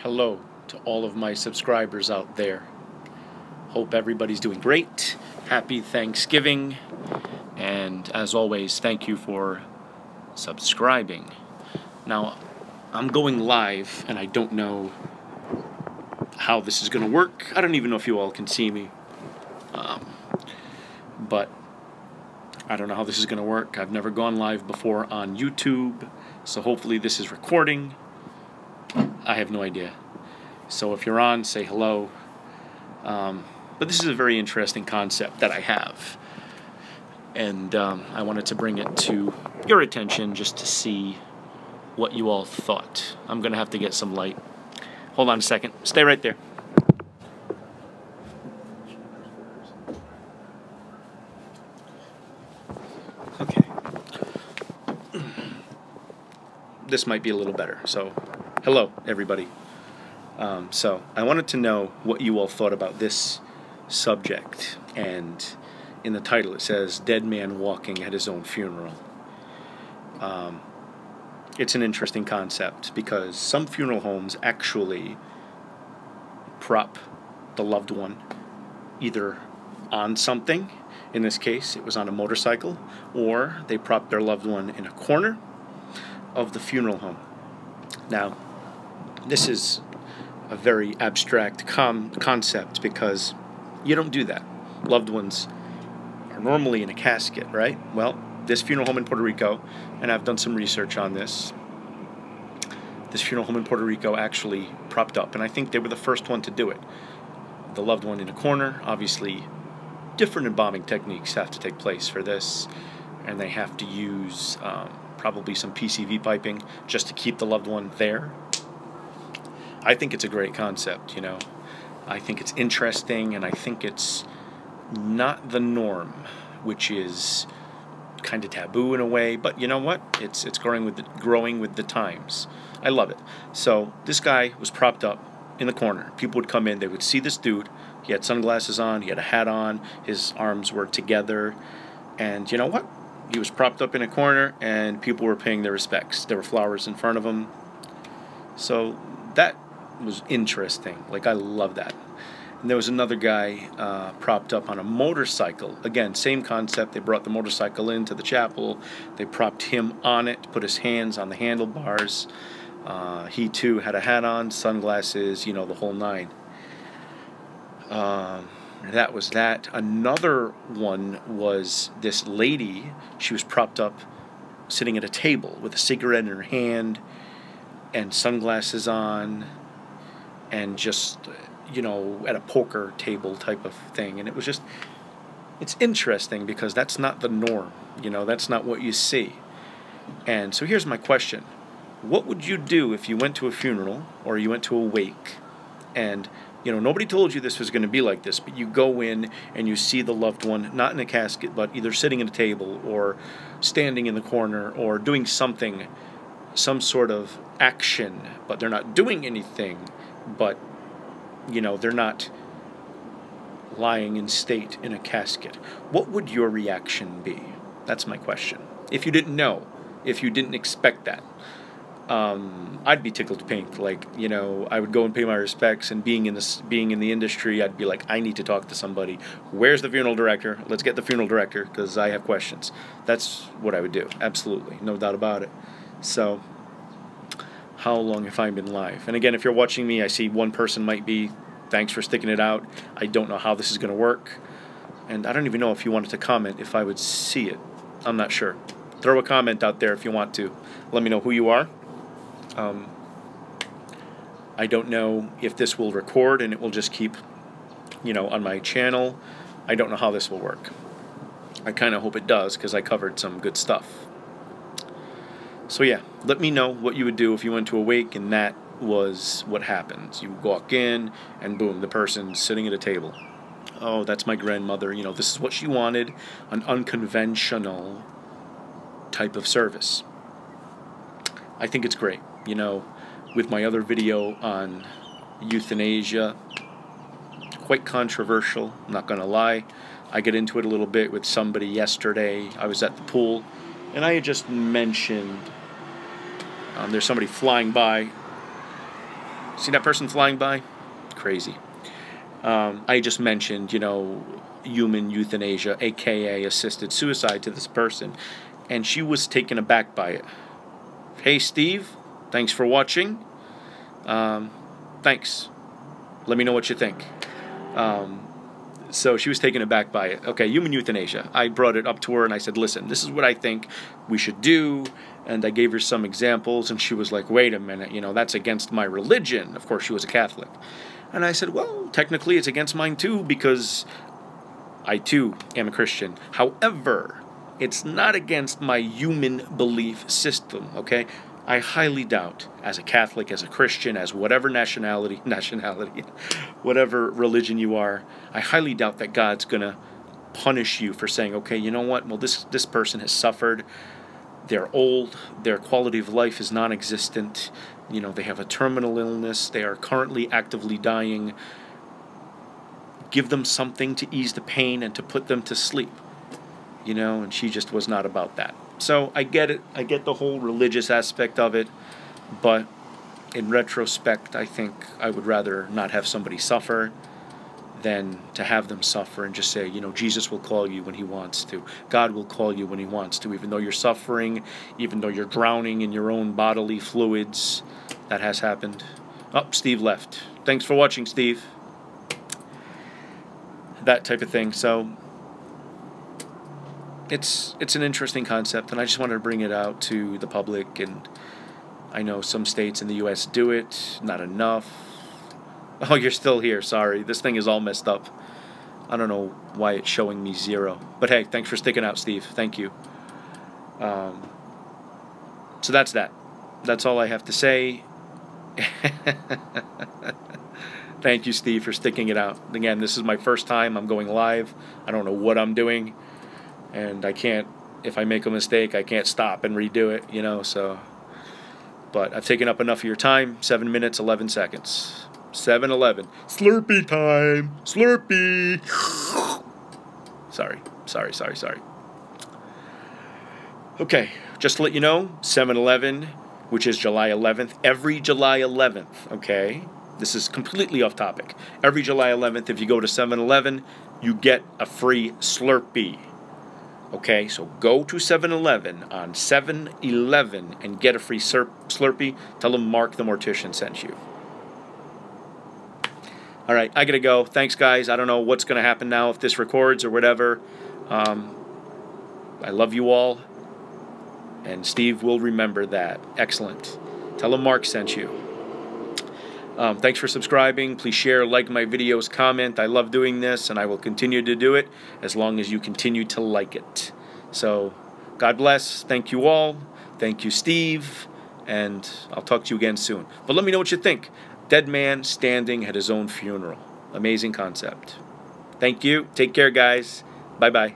hello to all of my subscribers out there. Hope everybody's doing great. Happy Thanksgiving. And as always, thank you for subscribing. Now, I'm going live, and I don't know how this is going to work. I don't even know if you all can see me. But I don't know how this is going to work. I've never gone live before on YouTube, so hopefully this is recording. I have no idea. So if you're on, say hello. But this is a very interesting concept that I have. And I wanted to bring it to your attention just to see what you all thought. I'm going to have to get some light. Hold on a second. Stay right there. Okay. This might be a little better. So, hello, everybody. So, I wanted to know what you all thought about this subject. And in the title it says, Dead Man Walking at His Own Funeral. It's an interesting concept because some funeral homes actually prop the loved one either on something. In this case, it was on a motorcycle, or they prop their loved one in a corner of the funeral home. Now, this is a very abstract concept because you don't do that. Loved ones are normally in a casket, right? Well, this funeral home in Puerto Rico, and I've done some research on this, this funeral home in Puerto Rico actually propped up, and I think they were the first one to do it. The loved one in a corner. Obviously, different embalming techniques have to take place for this, and they have to use probably some PCV piping just to keep the loved one there. I think it's a great concept, you know. I think it's interesting, and I think it's not the norm, which is kind of taboo in a way, but you know what? It's growing with the times. I love it. So this guy was propped up in the corner. People would come in, they would see this dude. He had sunglasses on, he had a hat on, his arms were together, and you know what? He was propped up in a corner, and people were paying their respects. There were flowers in front of him. So that was interesting. Like, I love that. And there was another guy propped up on a motorcycle. Again, same concept. They brought the motorcycle into the chapel. They propped him on it, put his hands on the handlebars. He too had a hat on, sunglasses, you know, the whole nine. That was that. Another one was this lady. She was propped up, sitting at a table with a cigarette in her hand and sunglasses on, and just, you know, at a poker table type of thing. And it was just, it's interesting because that's not the norm. You know, that's not what you see. And so here's my question. What would you do if you went to a funeral or you went to a wake and, you know, nobody told you this was going to be like this, but you go in and you see the loved one, not in a casket, but either sitting at a table or standing in the corner or doing something, some sort of action, but they're not doing anything, but, you know, they're not lying in state in a casket. What would your reaction be? That's my question. If you didn't know, if you didn't expect that, I'd be tickled pink. Like, you know, I would go and pay my respects, and being in the industry, I'd be like, I need to talk to somebody. Where's the funeral director? Let's get the funeral director because I have questions. That's what I would do. Absolutely, no doubt about it. So, how long have I been live? And again, if you're watching me, I see one person might be. Thanks for sticking it out. I don't know how this is going to work, and I don't even know if you wanted to comment if I would see it. I'm not sure. Throw a comment out there if you want to. Let me know who you are. I don't know if this will record and it will just keep, you know, on my channel. I don't know how this will work. I kind of hope it does because I covered some good stuff. So yeah, let me know what you would do if you went to a wake and that was what happens. You walk in and boom, the person's sitting at a table. Oh, that's my grandmother. You know, this is what she wanted, an unconventional type of service. I think it's great. You know, with my other video on euthanasia, quite controversial, I'm not going to lie. I get into it a little bit with somebody yesterday. I was at the pool, and I had just mentioned there's somebody flying by See that person flying by? Crazy. I just mentioned, human euthanasia, aka assisted suicide, to this person, and she was taken aback by it. Hey Steve, thanks for watching. Thanks. Let me know what you think. So she was taken aback by it. Okay, human euthanasia. I brought it up to her and I said, listen, this is what I think we should do. And I gave her some examples and she was like, wait a minute, that's against my religion. Of course, she was a Catholic. And I said, well, technically it's against mine too, because I too am a Christian. However, it's not against my human belief system, okay? I highly doubt, as a Catholic, as a Christian, as whatever nationality, whatever religion you are, I highly doubt that God's going to punish you for saying, okay, you know what, well, this person has suffered, they're old, their quality of life is non-existent, they have a terminal illness, they are currently actively dying. Give them something to ease the pain and to put them to sleep, and she just was not about that. So I get it. I get the whole religious aspect of it, but in retrospect, I think I would rather not have somebody suffer than to have them suffer and just say, Jesus will call you when he wants to. God will call you when he wants to, even though you're suffering, even though you're drowning in your own bodily fluids. That has happened. Oh, Steve left. Thanks for watching, Steve. That type of thing. So it's an interesting concept, and I just wanted to bring it out to the public. And I know some states in the U.S. do it, not enough. Oh, you're still here. Sorry, this thing is all messed up. I don't know why it's showing me 0. But hey, thanks for sticking out, Steve. Thank you. So that's that. That's all I have to say. Thank you, Steve, for sticking it out. Again, this is my first time I'm going live. I don't know what I'm doing. And I can't, if I make a mistake, I can't stop and redo it, so. But I've taken up enough of your time. 7 minutes, 11 seconds. 7-11. Slurpee time. Slurpee. Sorry. Okay, just to let you know, 7-11, which is July 11th. Every July 11th, okay? This is completely off topic. Every July 11th, if you go to 7-Eleven, you get a free Slurpee. Okay, so go to 7-Eleven on 7-11 and get a free Slurpee. Tell them Mark the Mortician sent you. All right, I gotta go. Thanks, guys. I don't know what's gonna happen now if this records or whatever. I love you all, and Steve will remember that. Excellent. Tell him Mark sent you. Thanks for subscribing. Please share, like my videos, comment. I love doing this, and I will continue to do it as long as you continue to like it. So, God bless. Thank you all. Thank you, Steve. And I'll talk to you again soon. But let me know what you think. Dead man standing at his own funeral. Amazing concept. Thank you. Take care, guys. Bye-bye.